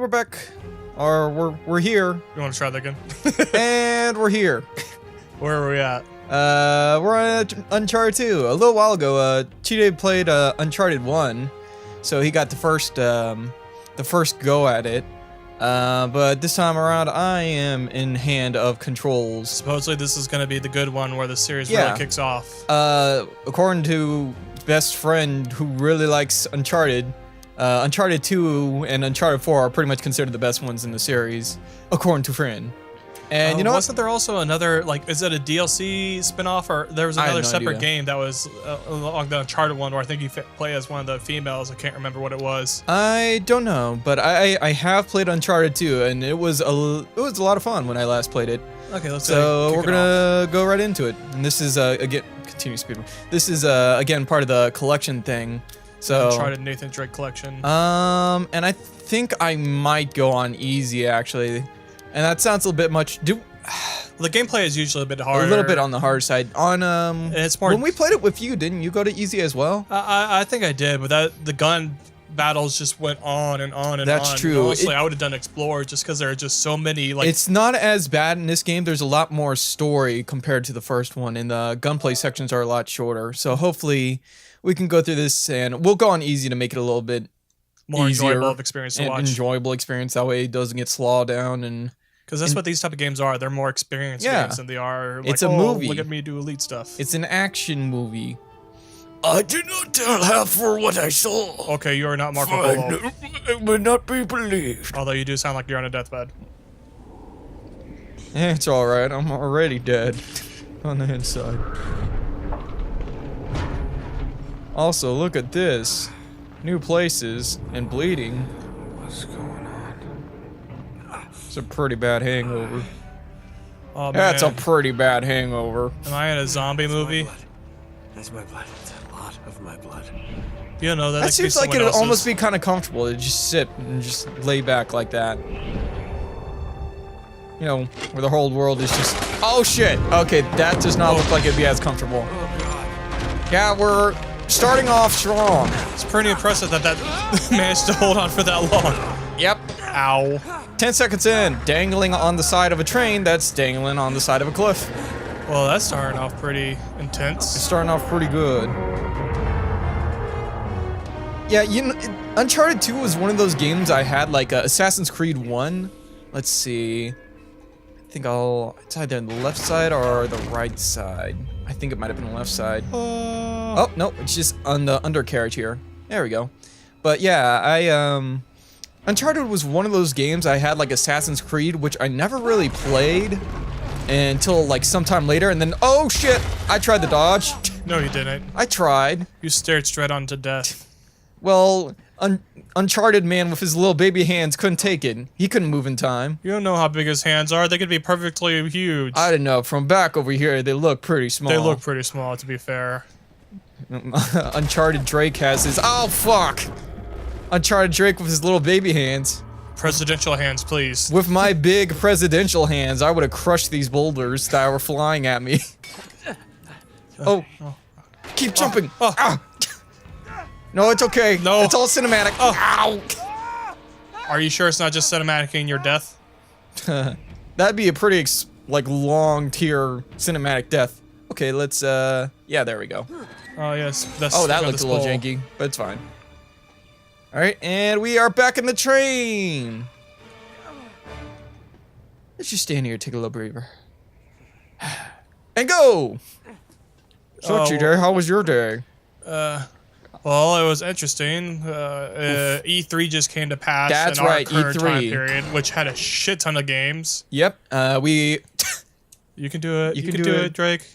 we're back. Or we're here. You want to try that again? And we're here. Where are we at? We're on Uncharted 2. A little while ago, Chide played Uncharted 1, so he got the first go at it. But this time around, I am in hand of controls. Supposedly this is going to be the good one where the series really kicks off. According to best friend who really likes Uncharted, Uncharted 2 and Uncharted 4 are pretty much considered the best ones in the series, according to friend. And you know, wasn't there also another, like, is it a DLC spinoff, or there was another separate game that was along the Uncharted one where I think you play as one of the females? I can't remember what it was. I don't know, but I have played Uncharted 2, and it was a lot of fun when I last played it. Okay, let's so we're gonna go right into it. And this is again, continue speeding. This is again part of the collection thing. So Uncharted Nathan Drake collection. And I think I might go on easy actually. And that sounds a little bit much. The gameplay is usually a bit harder. A little bit on the hard side. On it's more. When we played it with you, didn't you go to easy as well? I think I did, but the gun battles just went on and on and on. That's true. Honestly, I would have done Explorer just because there are just so many. Like, it's not as bad in this game. There's a lot more story compared to the first one, and the gunplay sections are a lot shorter. So hopefully we can go through this, and we'll go on easy to make it a little bit more easier enjoyable experience to watch. Enjoyable experience. That way it doesn't get slowed down and. Because that's what these type of games are. They're more experienced games than they are. Like, it's a movie. Look at me do elite stuff. It's an action movie. I did not tell half for what I saw. Okay, you are not Marco Polo. It would not be believed. Although you do sound like you're on a deathbed. Yeah, it's alright. I'm already dead. On the inside. Also, look at this. New places and bleeding. What's going on? It's a pretty bad hangover. Oh, man. That's a pretty bad hangover. Am I in a zombie movie? That's my blood. That's a lot of my blood. You know, that seems like it'd almost be kind of comfortable to just sit and just lay back like that. You know, where the whole world is just... Oh, shit! Okay, that does not look like it'd be as comfortable. Oh, God. Yeah, we're starting off strong. It's pretty impressive that managed to hold on for that long. Yep. Ow. 10 seconds in, dangling on the side of a train that's dangling on the side of a cliff. Well, that's starting off pretty intense. It's starting off pretty good. Yeah, you know, Uncharted 2 was one of those games I had, like Assassin's Creed 1. Let's see. I think it's either on the left side or the right side. I think it might have been the left side. Oh, no, it's just on the undercarriage here. There we go. But yeah, Uncharted was one of those games I had like Assassin's Creed, which I never really played until like sometime later, and then, oh shit, I tried to dodge. No, you didn't. I tried. You stared straight on to death. Well, Uncharted man with his little baby hands couldn't take it. He couldn't move in time. You don't know how big his hands are. They could be perfectly huge. I don't know. From back over here, they look pretty small. They look pretty small, to be fair. Uncharted Drake has his... Oh, fuck! Uncharted Drake with his little baby hands. Presidential hands, please. With my big presidential hands, I would have crushed these boulders that were flying at me. Oh. Keep jumping. Ah. No, it's okay. No. It's all cinematic. Ow. Are you sure it's not just cinematic in your death? That'd be a pretty, like, long tier cinematic death. Okay, let's, yeah, there we go. Oh, yes. That looked a little janky, but it's fine. Alright, and we are back in the train! Let's just stand here, take a little breather. And go! So, Chide, how was your day? Well, it was interesting. E3 just came to pass That's in our right, current E3. time period, which had a shit ton of games. Yep, You can do it. You can do it, Drake.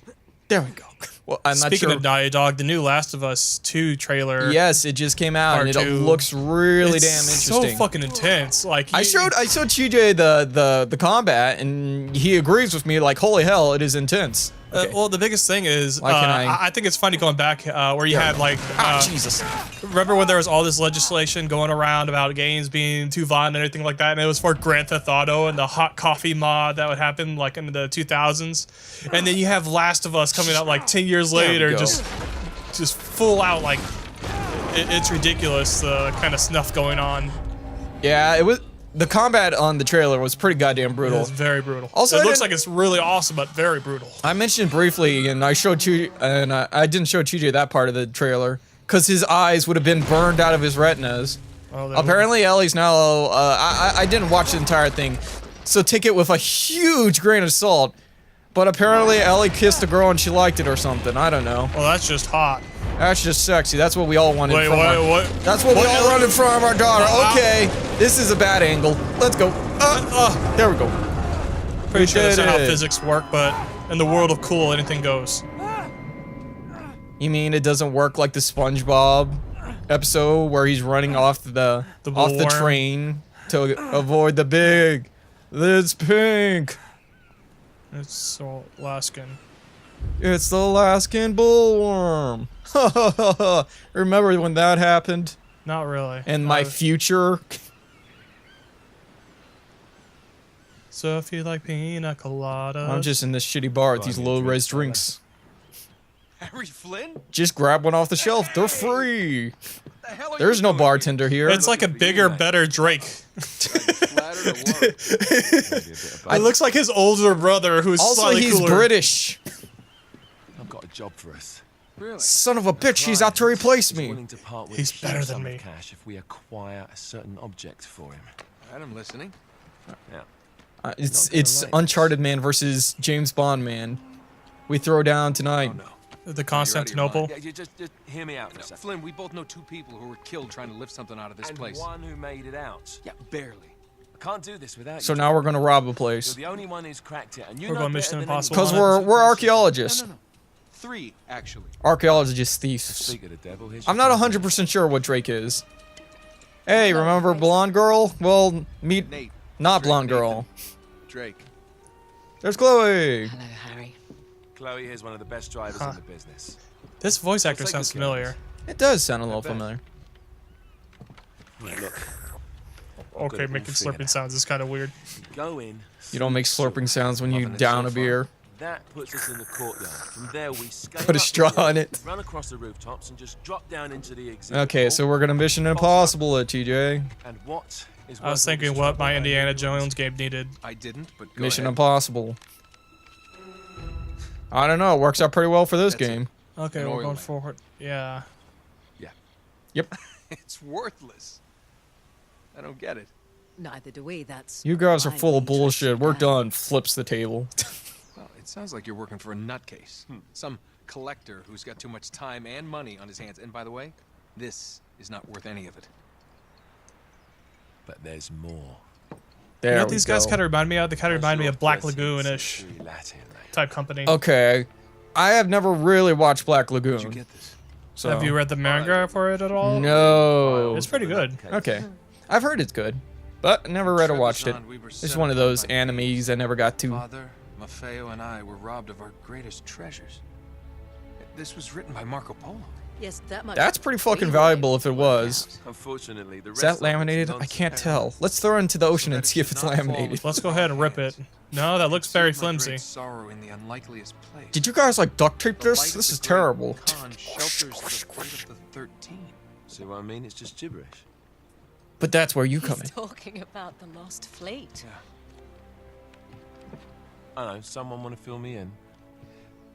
There we go. Well, I'm not Speaking sure. of Naughty Dog, the new Last of Us 2 trailer. Yes, it just came out, and it looks really damn interesting. So fucking intense. Like I showed Chide the combat, and he agrees with me. Like, holy hell, it is intense. Okay. Well, the biggest thing is, I think it's funny going back where you had like, Jesus. Remember when there was all this legislation going around about games being too violent and everything like that, and it was for Grand Theft Auto and the hot coffee mod that would happen like in the 2000s, and then you have Last of Us coming out like 10 years later, just full out like, it's ridiculous the kind of snuff going on. Yeah, it was. the combat on the trailer was pretty goddamn brutal. It's very brutal. Also, it looks like it's really awesome, but very brutal. I mentioned briefly, and I showed you, and I didn't show TJ that part of the trailer, because his eyes would have been burned out of his retinas. Oh, Apparently, Ellie's now. I didn't watch the entire thing, so take it with a huge grain of salt. But apparently, Ellie kissed a girl and she liked it or something. I don't know. Well, that's just hot. That's just sexy. That's what we all wanted Wait, from what? That's what we all wanted from our daughter. Okay, this is a bad angle. Let's go. There we go. Pretty sure that's not how did it. physics work, but in the world of cool, anything goes. You mean it doesn't work like the SpongeBob episode where he's running off the bullworm. train to avoid the big? It's pink. It's so Alaskan. It's the Alaskan bullworm. Remember when that happened? Not really. In my future? So if you like pina coladas. I'm just in this shitty bar with these low-res drinks. Harry Flynn? Just grab one off the shelf. They're free. There's no bartender here. It's like a bigger, better Drake. It looks like his older brother, who's Also, slightly he's cooler. British. I've got a job for us. Really? Son of a bitch, he's out to replace me. He's better than me. Cash if we acquire a certain object for him. Alright, I'm listening. Yeah. It's Uncharted man versus James Bond man. We throw down tonight. Oh, no. The Constantinople. Yeah, you just hear me out for a second. Flynn, we both know 2 people who were killed trying to lift something out of this place. One who made it out. Yeah, barely. I can't do this without you. So now we're gonna rob a You're place. the only one who's cracked it, and you We're know going better Mission than Impossible. Because anyone. we're archaeologists. No. 3, actually. Archaeologists, thieves. Speak of the devil, here's I'm your not friend. 100% sure what Drake is. Hey, remember blonde girl? Well, meet Nate. not Drake, blonde Nathan. girl. Drake. There's Chloe. Hello, Harry. Chloe here's one of the best drivers in the business. This voice actor Looks like sounds good familiar. It does sound a little familiar. Look, Okay, Good making feeling. slurping sounds is kind of weird. go in. You don't make slurping sounds when you down a beer. That puts us in the courtyard. From there, we scale Put a up the straw wall, on it. run across the rooftops, and just drop down into the exhibit Okay, hall. so we're gonna Mission Impossible it, TJ. And what is I was worth all thinking this what trouble my right Indiana here? Jones game needed. I didn't, but go Mission ahead. Impossible. I don't know. It works out pretty well for this That's it. game. Okay, An we're oil going lamp. forward. Yeah. Yep. It's worthless. I don't get it. Neither do we. That's You guys are why full we of bullshit. trust you We're guys. done. Flips the table. Well, it sounds like you're working for a nutcase. Some collector who's got too much time and money on his hands. And by the way, this is not worth any of it. But there's more. There You know what we these guys go. kind of remind me of? They kind of remind me of Black 13th Lagoon-ish century Latin. type company. Okay. I have never really watched Black Did you Lagoon. get this? So. Have you read the manga for it at all? No. It's pretty good. Okay. I've heard it's good, but never read or watched it. It's one of those animes I never got to. Father, Maffeo, and I were robbed of our greatest treasures. This was written by Marco Polo. Yes, that much. That's pretty fucking we valuable were if it able to was. work Unfortunately, the Is rest that of it's laminated? I nonsense. can't tell. Let's throw it into the ocean and see if it's laminated. Let's go ahead and rip it. No, that looks very Seemed like flimsy. great sorrow in the unlikeliest place. Did you guys like duct tape The this? light of This the is great terrible. Khan shelters the fate of the 13. See what I mean? It's just gibberish. But that's where you He's come in. talking about the lost fleet. I know, someone want to fill me in?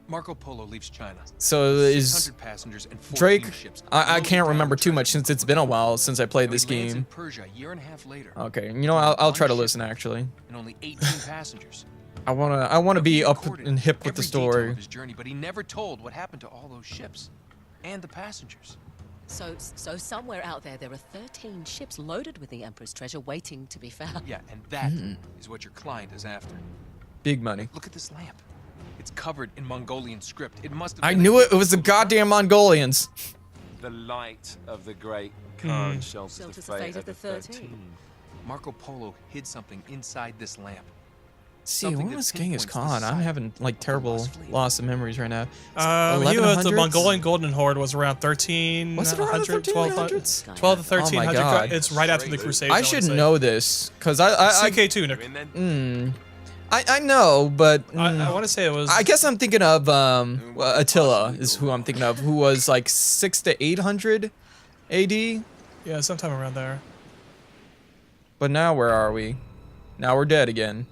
Marco Polo leaves China. So is 600 passengers and 14 Drake? ships. I Loads can't of remember private too much treasure. since it's been a while since I played Now he this lands in game. Persia a year and a half later. Okay, you know I'll try to listen actually. And only 18 passengers. I wanna be He up recorded and hip with the every detail story. of his journey, but he never told what happened to all those ships and the passengers. So somewhere out there are 13 ships loaded with the Emperor's treasure waiting to be found. Yeah, and that Hmm. is what your client is after. Big money. Look at this lamp. It's covered in Mongolian script. It must have I been a knew it. gift It was the from goddamn Mongolians. The light of the great Khan shelters Shelters the fate of the 13. Marco Polo hid something inside this lamp. See, Something when that was Genghis pinpoints the Khan? I'm site having like of the terrible lost fleet. loss of memories right now. He was the 1100s? Mongolian Golden Horde was around 1300, Was it around the 1200, 1300s? 12 to Oh my 1300. God. It's right after the Crusades. I should know this because I CK2, You're Nick. in then? I know, but I want to say it was. I guess I'm thinking of Attila is who I'm thinking of, who was like 600 to 800 AD. Yeah, sometime around there. But now where are we? Now we're dead again.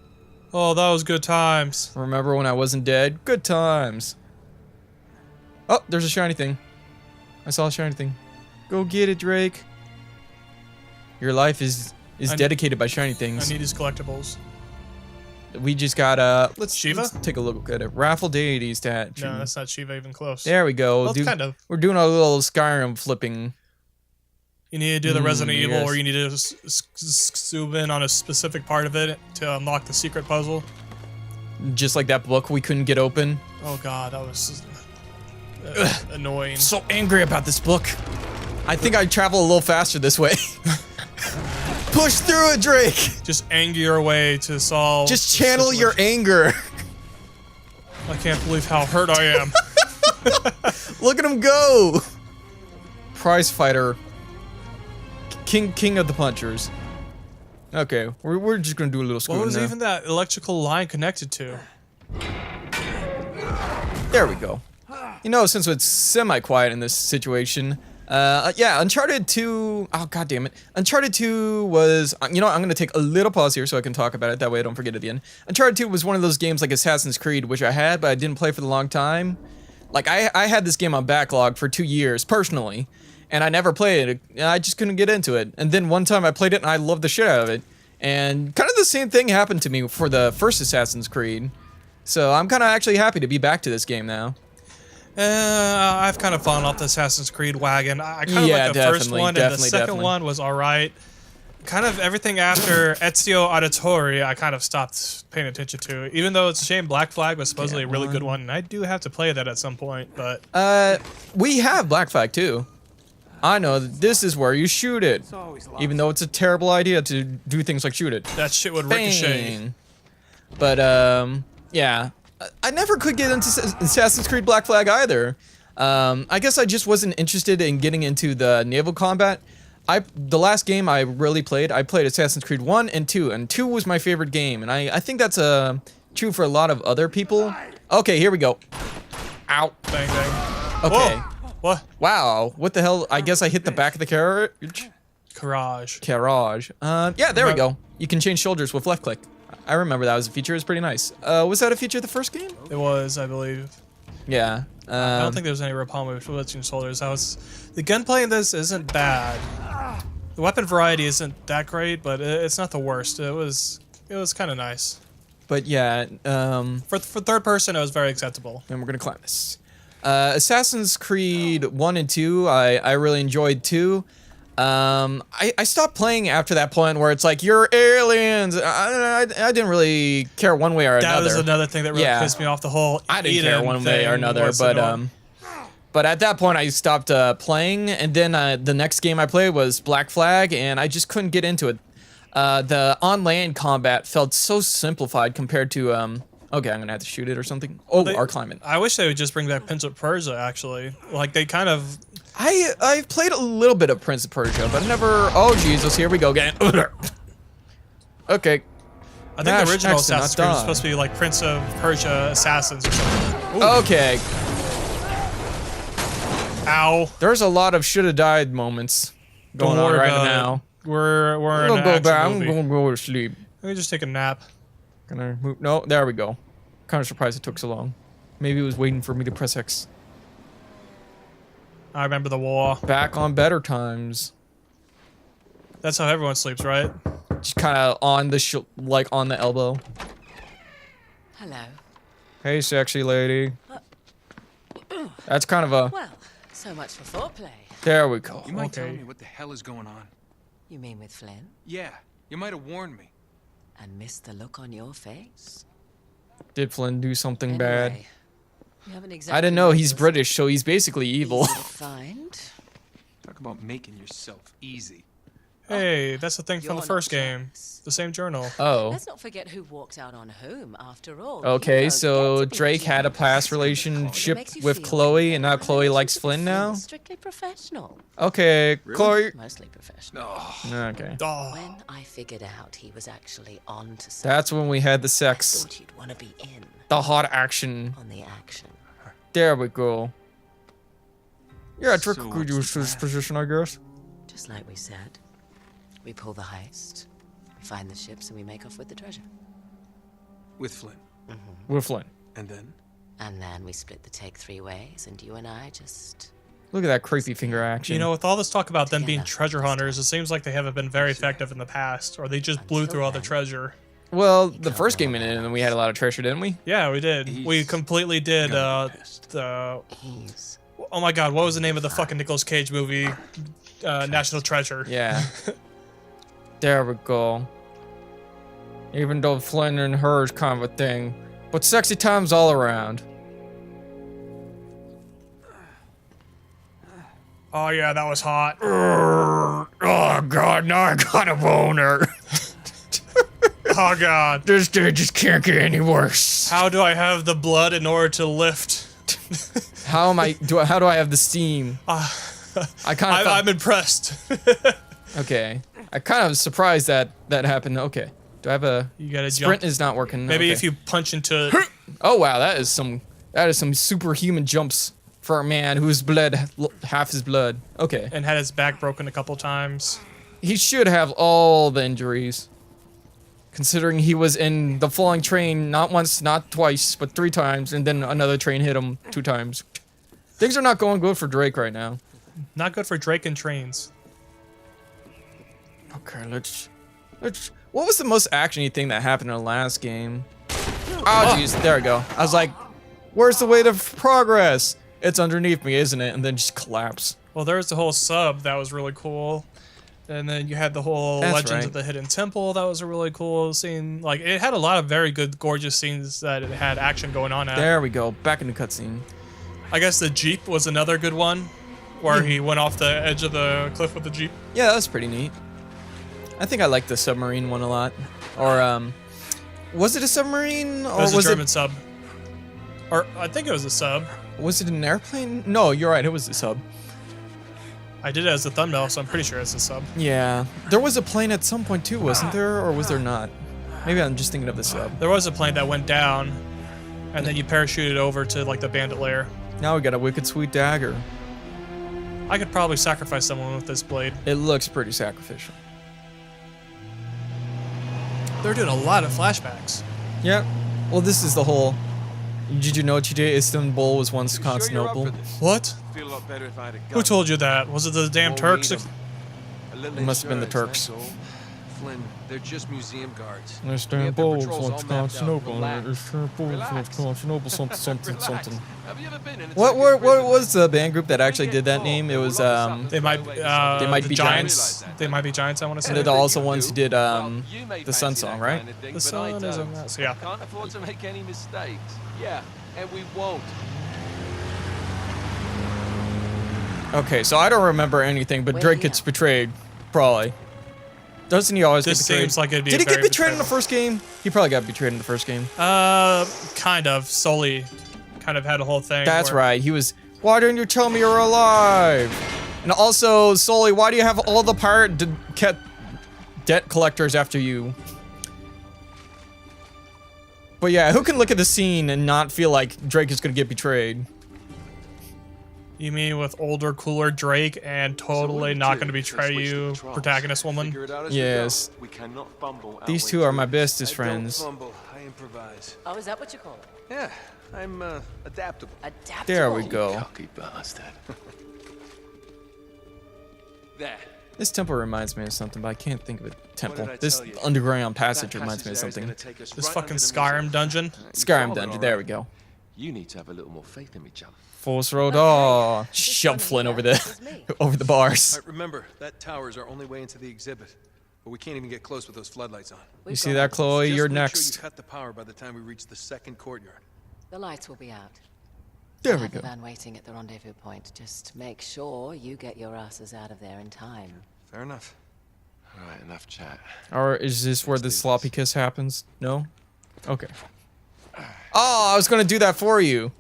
Oh, that was good times. Remember when I wasn't dead? Good times. Oh, there's a shiny thing. I saw a shiny thing. Go get it, Drake. Your life is dedicated by shiny I things. need these collectibles. We just got let's Shiva? take a look at it. Raffle deity statue. No, that's not Shiva even close. There we go. Well, kind of. We're doing a little Skyrim flipping. You need to do the Resident Evil, yes. or you need to zoom in on a specific part of it to unlock the secret puzzle. Just like that book we couldn't get open. Oh god, that was annoying. So angry about this book. I think I travel a little faster this way. Push through it, Drake. Just anger your way to solve. Just the channel your situation. anger. I can't believe how hurt I am. Look at him go. Prize fighter. King of the punchers. Okay, we're just gonna do a little scoot. What was now. even that electrical line connected to? There we go. You know, since it's semi-quiet in this situation, yeah, Uncharted 2. Oh god damn it! Uncharted 2 was. You know, I'm gonna take a little pause here so I can talk about it. That way I don't forget at the end. Uncharted 2 was one of those games like Assassin's Creed, which I had, but I didn't play for the long time. Like I had this game on backlog for 2 years personally, and I never played it. I just couldn't get into it. And then one time I played it, and I loved the shit out of it. And kind of the same thing happened to me for the first Assassin's Creed. So I'm kind of actually happy to be back to this game now. I've kind of fallen off the Assassin's Creed wagon. I kind of Yeah, like the first definitely, one, and the definitely, second definitely. one was alright. Kind of everything after Ezio Auditore, I kind of stopped paying attention to. Even though it's a shame Black Flag was supposedly a really good one, and I do have to play that at some point, but... We have Black Flag too. I know that this is where you shoot it. Even though it's a terrible idea to do things like shoot it. that shit would ricochet. Bang. But, yeah. I never could get into Assassin's Creed Black Flag either. I guess I just wasn't interested in getting into the naval combat. The last game I really played, I played Assassin's Creed 1 and 2, and 2 was my favorite game, and I think that's true for a lot of other people. Okay, here we go. Ow. Bang, bang. Okay. Whoa. What? Wow, what the hell? I guess I hit the back of the carriage. Garage. Yeah, there we go. You can change shoulders with left click. I remember that was a feature. It was pretty nice. Was that a feature of the first game? It was, I believe. Yeah. I don't think there was any real problem with switching shoulders. The gunplay in this isn't bad. The weapon variety isn't that great, but it's not the worst. It was kind of nice. But yeah, For third person, it was very acceptable. and we're gonna climb this. Assassin's Creed 1 and 2, I really enjoyed too. I stopped playing after that point where it's like, you're aliens. I didn't really care one way or That another. was another thing that really Yeah. pissed me off. The whole I didn't Eden care one way or thing another, was but annoying. but at that point I stopped playing, and then the next game I played was Black Flag, and I just couldn't get into it. The on-land combat felt so simplified compared to okay, I'm gonna have to shoot it or something. Oh, our climate. I wish they would just bring back Prince of Persia. Actually, like they kind of. I've played a little bit of Prince of Persia, but never. Oh Jesus, here we go again. Okay. I think Dash the original X and not Assassin's Creed was die. supposed to be like Prince of Persia Assassins or something. Ooh. Okay. Ow. There's a lot of shoulda died moments going Don't on worry right about now. it. We're I'm in gonna an go action back. I'm movie. gonna go to sleep. Let me just take a nap. Gonna move. No, there we go. Kind of surprised it took so long. Maybe it was waiting for me to press X. I remember the war. Back on better times. That's how everyone sleeps, right? Just kind of on the like on the elbow. Hello. Hey, sexy lady. That's kind of a. Well, so much for foreplay. There we go. You might tell Okay. me what the hell is going on. You mean with Flynn? Yeah, you might have warned me. And missed the look on your face? Did Flynn do something bad? Anyway, you haven't exactly I didn't know. made He's yourself British, so he's basically evil. easy to find. Talk about making yourself easy. Hey, that's the thing from You're the first not game. jealous. The same journal. Oh. Let's not forget who walked out on whom, after all. You Okay, don't so get to be Drake had a jealous. past It relationship makes you with feel Chloe, and now like Chloe likes relationship Flynn with now? is strictly professional. Okay, Chloe. Mostly professional. Okay. Oh, When I figured out he was actually on to something, That's when we had the I sex. thought you'd want to be in The hot action. on the action. There we go. Yeah, Drake So could what's use the this plan? position, I guess. Just like we said, we pull the heist, find the ships and we make off with the treasure. With Flynn. With Flynn. And then? And then we split the take 3 ways, and you and I just... Look at that creepy finger action. You know, with all this talk about them being Together. treasure hunters, it seems like they haven't been very effective in the past, or they just blew through all the treasure. Well, the first game in it, and we had a lot of treasure, didn't we? Yeah, we did. We completely did the... He's... Oh my god, what was the name of the fucking Nicolas Cage movie? National Treasure. Yeah. There we go. Even though Flynn and her is kind of a thing, but sexy times all around. Oh yeah, that was hot. Oh god, now I got a boner. Oh god. This day just can't get any worse. How do I have the blood in order to lift? How do I have the steam? I kind of I'm impressed. okay. I kind of surprised that happened. Okay. Do I have a You gotta sprint jump. is not working. Maybe okay. if you punch into... Oh wow, that is some superhuman jumps for a man who's bled half his blood. Okay. and had his back broken a couple times. He should have all the injuries. Considering he was in the falling train not once, not twice, but 3 times, and then another train hit him 2 times. Things are not going good for Drake right now. Not good for Drake and trains. Okay, let's. What was the most actiony thing that happened in the last game? Oh jeez, there we go. I was like, where's the way to progress? It's underneath me, isn't it? And then just collapse. Well, there's the whole sub that was really cool. And then you had the whole That's Legends right. of the Hidden Temple that was a really cool scene. Like, it had a lot of very good, gorgeous scenes that it had action going on at. There we go. Back in the cutscene. I guess the Jeep was another good one, where he went off the edge of the cliff with the Jeep. Yeah, that was pretty neat. I think I liked the submarine one a lot. Or was it a submarine? Or It was a German it sub. Or, I think it was a sub. was it an airplane? No, you're right. It was a sub. I did it as a thumbnail, so I'm pretty sure it's a sub. Yeah, there was a plane at some point too, wasn't there? Or was there not? Maybe I'm just thinking of the sub. There was a plane that went down, and then you parachuted over to, like, the bandit lair. Now we got a wicked sweet dagger. I could probably sacrifice someone with this blade. It looks pretty sacrificial. They're doing a lot of flashbacks. Yeah. Well, this is the whole. Did you know what you did? Istanbul was once Sure you're up Constantinople. for this? What? Feel a lot better if I had a gun. Who told you that? Was it the damn Won't Turks? need 'em. A little It must have been the insurance, Turks. that's all. Flynn, they're just museum guards. Istanbul We was have their once patrols all mapped out. Constantinople. Relax. Istanbul was once Relax. Constantinople. Something. Relax. Have you ever been in a What Turkish prison? was the band group that actually did that name? It was They might be the Giants. They might be Giants, I want to say. And they're the also ones who did Well, you may the Sun fancy song, that right? kind of thing, The but I sun is a don't. mess. Yeah. Can't afford to make any mistakes. Yeah, and we won't. Okay, so I don't remember anything, but Drake gets betrayed, probably. Doesn't he always This get betrayed? seems like it'd be Did a he get very betrayed in the betrayal. first game? He probably got betrayed in the first game. Kind of. Sully kind of had a whole thing. That's where- right. He was. Why didn't you tell me you're alive? And also, Sully, why do you have all the pirate debt collectors after you? But yeah, who can look at the scene and not feel like Drake is gonna get betrayed? You mean with older, cooler Drake and totally not going to betray you, protagonist woman? Figure it out as Yes. we can fumble our These way two are through my this. bestest I friends. don't fumble, I improvise. Oh, is that what you call it? Yeah, I'm adaptable. Adaptable. There we go. Cocky bastard. There. This temple reminds me of something, but I can't think of a temple. did I This tell you? underground That passage reminds me of passage there is something. gonna take us This right fucking under the Skyrim museum. dungeon? Skyrim dungeon. There we go. You need to have a little more faith in me, chum. Force road. Oh, shove Flynn over the over the bars. All right, remember, that tower is our only way into the exhibit. But we can't even get close with those floodlights on. You see that, Chloe? Just You're make sure next. you cut the power by the time we reach the second courtyard. The lights will be out. There I'll we have the go. van waiting at the rendezvous point. Just make sure you get your asses out of there in time. Fair enough. All right, enough chat. Or is this where the sloppy kiss happens? No? Okay. Oh, I was gonna do that for you.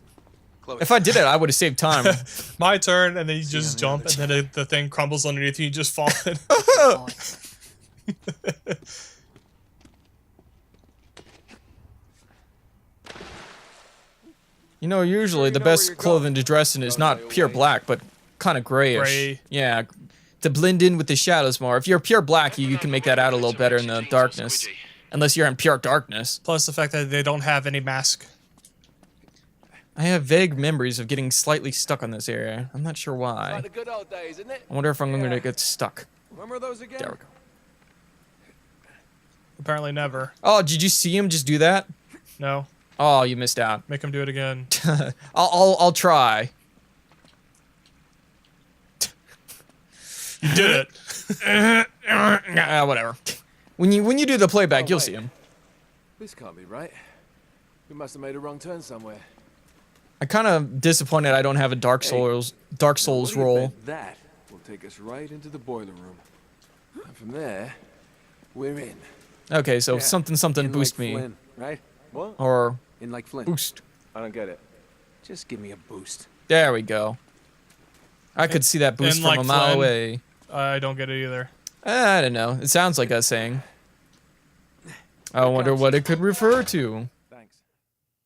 Chloe. If I did it, I would have saved time. My turn, and then you just you on jump, the and then the thing crumbles underneath you, and you just fall in. Oh, You know, usually the know where best you're clothing going. to dress in is Gotta not stay pure away. black, but kind of grayish. Gray. Yeah. to blend in with the shadows more. If you're pure black, you can make that out a little better in the darkness. Unless you're in pure darkness. Plus the fact that they don't have any mask. I have vague memories of getting slightly stuck on this area. I'm not sure why. Like the good old days, isn't it? I wonder if I'm going to get stuck. Remember those again? There we go. Apparently never. Oh, did you see him just do that? No. Oh, you missed out. Make him do it again. I'll try. You did it. Whatever. When you do the playback, you'll wait. see him. This can't be right. We must have made a wrong turn somewhere. I'm kind of disappointed I don't have a Dark Souls What do you roll. bet that will take us right into the boiler room. And from there, we're in. Okay, so Yeah, something in boost like me. Flynn, right? What? Or In like Flint. boost. I don't get it. Just give me a boost. There we go. I could see that boost in from like a mile Flynn. away. I don't get it either. I don't know. It sounds like us saying. I wonder what it could refer to.